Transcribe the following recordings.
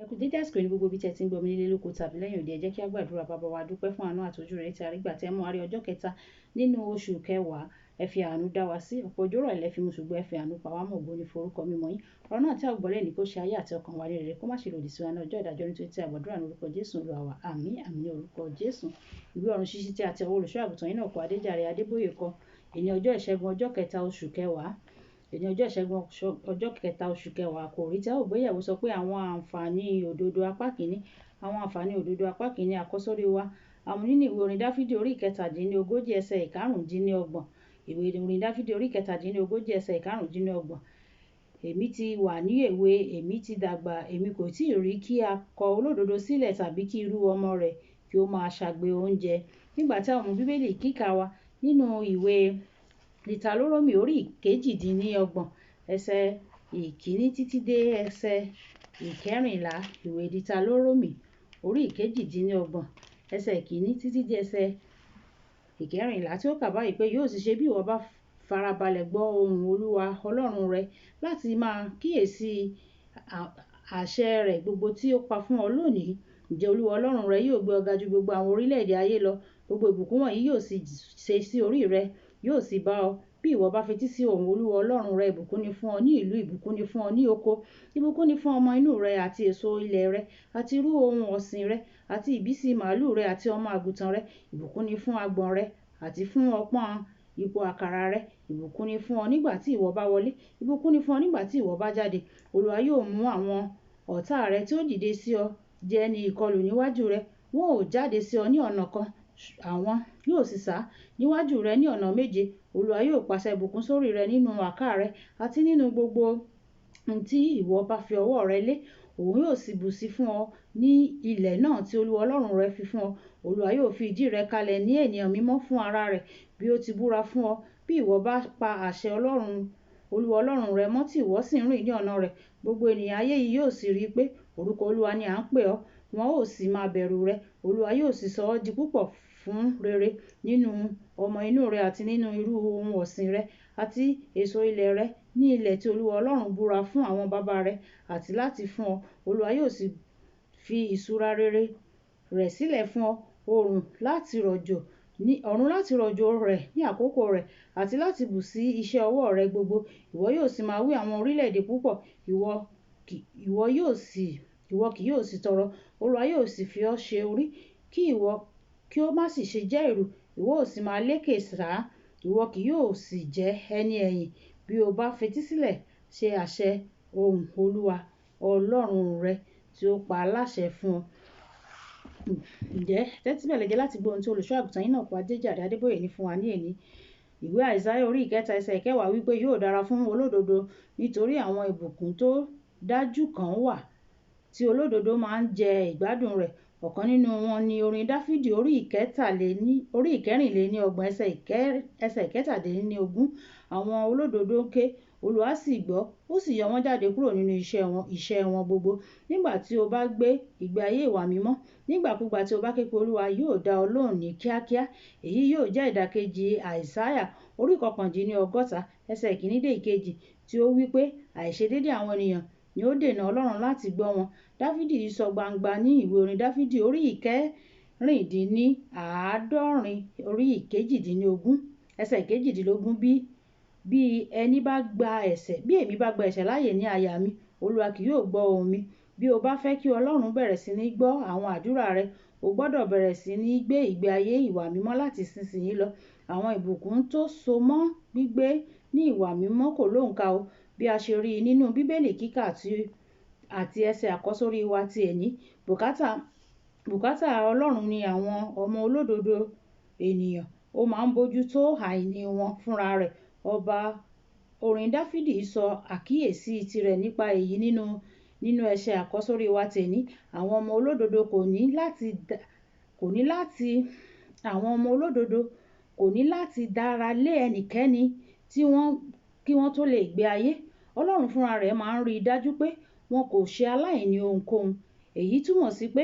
Ẹ kú dédé àsìkò ní gbogbo ibi tí ẹ ti ń gbọ́ mi nílé lóko tàbí lẹ́yìn òde. Ẹ jẹ́ kí a gbàdúrà. Bàbá wa dúpẹ́ fún àánú àti ojú rere tí a rí gbà tẹ́ mú àrí ọjọ́ kẹta nínú oṣù kẹwàá. Ẹ fi àánú dá wa sí. Ọ̀pọ̀ ojú ọ̀rọ̀ ilẹ̀ fi mú ṣùgbọ́n ẹ fi àánú pa wá mọ́. Ògo ni forúkọ mímọ́ yín. Ọ̀rọ̀ náà tí a gbọ́ lẹ́ni kó ṣe ayé àti ọkàn wa rere, kó má ṣe lòdì sí wa ní ọjọ́ ìdájọ́, nítorí tí a gbàdúrà ní orúkọ Jésù Olúwa wa. Àmín àmín ní orúkọ Jésù. Ìwé ọ̀run ṣíṣí tí a ti ọwọ́ olùṣọ́ àgùntàn yín náà kọ Adébóyè kọ. Èní ọjọ́ ìṣẹ́gun ọjọ́ kẹta oṣù kẹwàá. Èní ọjọ́ ìṣẹ́gun ọjọ́ kẹta oṣù kẹwàá. Àkòrí tí a ó gbéyẹ̀wò sọ pé àwọn àǹfààní òdodo apá kìíní. Àwọn àǹfààní òdodo apá kìíní àkọ́sórí wa. Àmú nínú ìwé orin Dáfídì orí ìkẹtàdínlógójì ẹsẹ̀ ìkarùndínlọ́gbọ̀n. Ìwé orin Dáfídì orí ìkẹtàdínlógójì ẹsẹ̀ ìkarùndínlọ́gbọ̀n. Èmi ti wà ní èwe, èmi ti dàgbà, èmi kò tí ì rí kí a kọ olódodo sílẹ̀ tàbí kí irú ọmọ rẹ̀ kí ó máa ṣagbe oúnjẹ. Nígbà tí a mú Bíbélì kíkà wa nínú ìwé Dìtàlórómì orí ìkejìdínlọ́gbọ̀n ẹsẹ̀ ìkíní títí dé ẹsẹ̀ ìkẹrìnlá. Ìwé Dìtàlórómì orí ìkejìdínlọ́gbọ̀n ẹsẹ̀ ìkíní títí dé ẹsẹ̀ ìkẹrìnlá, tí ó kà báyìí pé yóò sì ṣe bí ìwọ bá farabalẹ̀ gbọ́ ohùn Olúwa Ọlọ́run rẹ láti máa kíyèsí àṣẹ rẹ̀ gbogbo tí ó pa fún ọ lónìí. Ǹjẹ́ Olúwa Ọlọ́run rẹ yóò gbé ọ ga ju gbogbo àwọn orílẹ̀-èdè ayé lọ. Gbogbo ìbùkún wọ̀nyí yóò sì ṣe sí orí rẹ, yóò sì bá ọ bí ìwọ bá fetí sí ohùn Olúwa Ọlọ́run rẹ. Ìbùkún ni fún ọ ní ìlú, ìbùkún ni fún ọ ní oko, ìbùkún ni fún ọmọ inú rẹ àti èso ilẹ̀ rẹ àti irú ohun ọ̀sìn rẹ àti ìbísí màlúù rẹ àti ọmọ àgùntàn rẹ. Ìbùkún ni fún agbọ̀n rẹ àti fún ọpọ́n ipò àkàrà rẹ. Ìbùkún ni fún ọ nígbà tí ìwọ bá wọlé, ìbùkún ni fún ọ nígbà tí ìwọ bá jáde. Olúwa yóò mú àwọn ọ̀tá rẹ tí ó dìde sí ọ jẹ ní ìkọlù níwájú rẹ. Wọn ò jáde sí ọ ní ọ̀nà kan, àwọn yóò sì sá níwájú rẹ ní ọ̀nà méje. Olúwa yóò pàṣẹ ìbùkún sórí rẹ nínú àká rẹ àti nínú gbogbo ohun tí ìwọ bá fi ọwọ́ rẹ lé. Òun yóò sì bùsí fún ọ ní ilẹ̀ náà tí Olúwa Ọlọ́run rẹ fi fún ọ. Olúwa yóò fi ìdí rẹ kalẹ̀ ní ènìyàn mímọ́ fún ara rẹ̀, bí ó ti búra fún ọ. Bí ìwọ bá pa àṣẹ Olúwa Ọlọ́run rẹ mọ́ tí ìwọ sì ń rìn ní ọ̀nà rẹ̀, gbogbo ènìyàn ayé yìí yóò sì rí i pé orúkọ Olúwa ni à ń pè ọ́. Wọn ó sì máa bẹ̀rù rẹ. Olúwa yóò sì sọ ọ́ di púpọ̀ fún rere nínú ọmọ inú rẹ àti nínú irú ohun ọ̀sìn rẹ àti èso ilẹ̀ rẹ ní ilẹ̀ tí Olúwa Ọlọ́run búra fún àwọn baba rẹ àti láti fún ọ. Olúwa yóò sì fi ìṣúra rere rẹ̀ sílẹ̀ fún ọ, ọ̀run láti rọ̀jò rẹ̀ ní àkókò rẹ̀ àti láti bù sí iṣẹ́ ọwọ́ rẹ gbogbo. Ìwọ yóò sì máa wí àwọn orílẹ̀-èdè púpọ̀, ìwọ kì yóò sì tọrọ. Olúwa yóò sì fi ọ́ ṣe orí, kí ó má sì ṣe jẹ́ ìrù. Ìwọ ó sì máa lékè sá, ìwọ kì yóò sì jẹ́ ẹni ẹ̀yìn, bí o bá fetí sílẹ̀ ṣe àṣẹ ohùn Olúwa Ọlọ́run rẹ tí ó pa láṣẹ fún ọ. Ǹjẹ́ tẹ́tí bẹ̀lẹ̀ jẹ́ láti gbọ́ ohun tí olùṣọ́ àgùntàn yín náà kọ Adébóyè ní fún wa ní èní. Ìwé Àìsáyà orí ìkẹta ẹsẹ̀ ìkẹwàá wípé yóò dára fún olódodo nítorí àwọn ìbùkún tó dájú kan wà tí olódodo máa ń jẹ ìgbádùn rẹ̀. Ọ̀kan nínú wọn ni orin Dáfídì orí ìkẹrìnléníọgbọ̀n ẹsẹ̀ ìkẹtàdínlógún. Àwọn olódodo ń ké, Olúwa sì gbọ́, ó sì yọ wọ́n jáde kúrò nínú ìṣẹ́ wọn gbogbo. Nígbà tí o bá gbé ìgbé ayé ìwà mímọ́, nígbàkúgbà tí o bá ké pe Olúwa yóò dá ọ lóhùn ní kíákíá. Èyí yóò jẹ́ ìdàkejì Àìsáyà orí ìkọkàndínlọ́gọ́ta ẹsẹ̀ ìkíní dé ìkejì tí ó wí pé àìṣedéédé àwọn ènìyàn ni ó dènà Ọlọ́run láti gbọ́ wọn. Dáfídì sọ gbangba ní ìwé orin Dáfídì orí ìkẹrìndínláàádọ́rin orí ìkejìdínlógún ẹsẹ̀ ìkejìdínlógún bí èmi bá gba ẹ̀ṣẹ̀ láàyè ní àyà mi, Olúwa kì yóò gbọ́ ohùn mi. Bí o bá fẹ́ kí Ọlọ́run bẹ̀rẹ̀ sí ní gbọ́ àwọn àdúrà rẹ, o gbọ́dọ̀ bẹ̀rẹ̀ sí ní gbé ìgbé ayé ìwà mímọ́ láti ìsinsìnyí lọ. Àwọn ìbùkún tó so mọ́ gbígbé ní ìwà mímọ́ kò lóǹkà o. Bí a ṣe rí i nínú Bíbélì kíkà àti ẹsẹ̀ àkọ́sórí wa ti èní. Bùkátà Ọlọ́run ni àwọn ọmọ olódodo ènìyàn. Ó máa ń bójú tó àìní wọn fúnra rẹ̀. Ọba orin Dáfídì sọ àkíyèsí tirẹ̀ nípa èyí nínú ẹsẹ̀ àkọ́sórí wa tèní. Àwọn ọmọ olódodo kò ní láti dára lé ẹnikẹ́ni kí wọ́n tó lè gbé ayé. Ọlọ́run fúnra rẹ̀ máa ń rí i dájú pé wọn kò ṣe aláìní ohunkóhun. Èyí túmọ̀ sí pé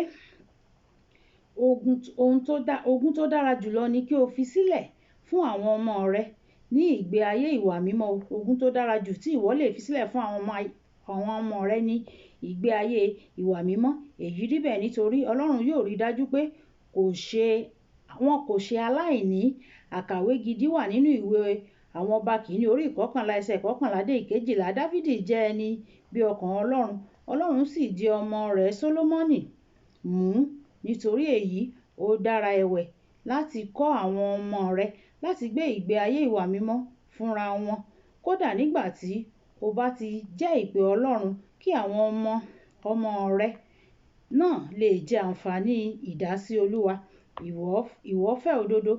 ogún tó dára jùlọ ni kí o fi sílẹ̀ fún àwọn ọmọ rẹ ní ìgbé ayé ìwà mímọ́. Ogún tó dára jù tí ìwọ lè fi sílẹ̀ fún àwọn àwọn ọmọ rẹ ní ìgbé ayé ìwà mímọ́. Èyí rí bẹ́ẹ̀ nítorí Ọlọ́run yóò rí dájú pé wọn kò ṣe aláìní. Àkàwé gidi wà nínú ìwé àwọn ọba kìíní orí ìkọkànlá ẹsẹ̀ ìkọkànlá dé ìkejìlá. Dáfídì jẹ́ ẹni bí ọkàn Ọlọ́run. Ọlọ́run sì di ọmọ rẹ̀ Sólómọ́nì mú. Nítorí èyí, ó dára ẹ̀wẹ̀ láti kọ́ àwọn ọmọ rẹ láti gbé ìgbé ayé ìwà mímọ́ fúnra wọn. Kódà nígbà tí o bá ti jẹ́ ìpè Ọlọ́run, kí àwọn ọmọ rẹ náà lè jẹ àǹfààní ìdásí Olúwa. Ìwọ fẹ́ òdodo,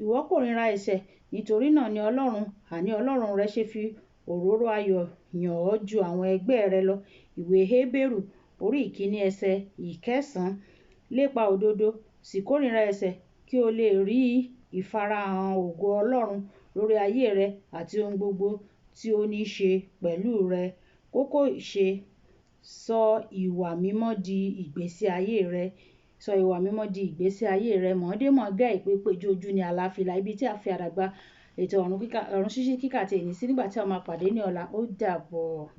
ìwọ kórìíra ẹ̀ṣẹ̀. Nítorí náà ni Ọlọ́run rẹ ṣe fi òróró ayọ̀ yàn ọ́ ju àwọn ẹgbẹ́ rẹ lọ. Ìwé Hébérù orí ìkíní ẹsẹ̀ ìkẹsàn-án. Lépa òdodo, sì kórìíra ẹ̀ṣẹ̀, kí o lè rí ìfarahàn ògo Ọlọ́run lórí ayé rẹ àti ohun gbogbo tí ó ní ṣe pẹ̀lú rẹ. Kókó ìṣe: sọ ìwà mímọ́ di ìgbésí ayé rẹ. Sọ ìwà mímọ́ di ìgbésí ayé rẹ. Mọ̀ọ́dé-mọ̀ọ́gá ìpéjọ ojú ni àlàáfíà ibi tí a fi àdàgbà ètò ọ̀run ṣíṣí kíkà ti èní sí nígbà tí a máa pàdé ní ọ̀la. Ó dàbọ̀.